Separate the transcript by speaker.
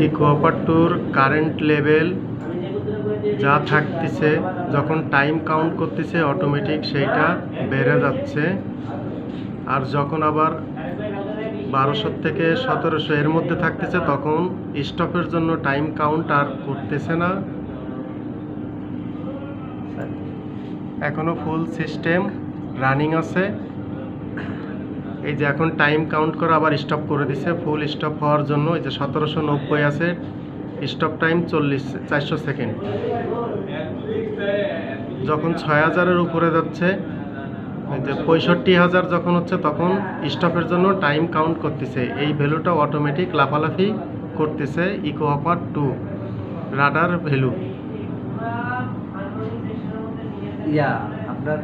Speaker 1: ইকোপার টুর current level যা থাকতেছে যখন টাইম কাউন্ট করতেছে অটোমেটিক সেইটা বেড়ে যাচ্ছে। আর যখন আবার 1200 থেকে 1700 এর মধ্যে থাকতেছে তখন স্টপের জন্য টাইম কাউন্ট আর করতেছে না। এখনো ফুল সিস্টেম রানিং আছে। এই যে এখন টাইম কাউন্ট করে আবার স্টপ করে দিছে ফুল স্টপ হওয়ার জন্য। এই যে 1790 আছে, স্টপ টাইম 400 সেকেন্ড। যখন 6000-এর উপরে যাচ্ছে, এই যে 65,000 যখন হচ্ছে তখন স্টপের জন্য টাইম কাউন্ট করতেছে। এই ভ্যালুটা অটোমেটিক লাফালাফি করতেছে ইকোপার 2 রাডার ভ্যালু।
Speaker 2: আপনার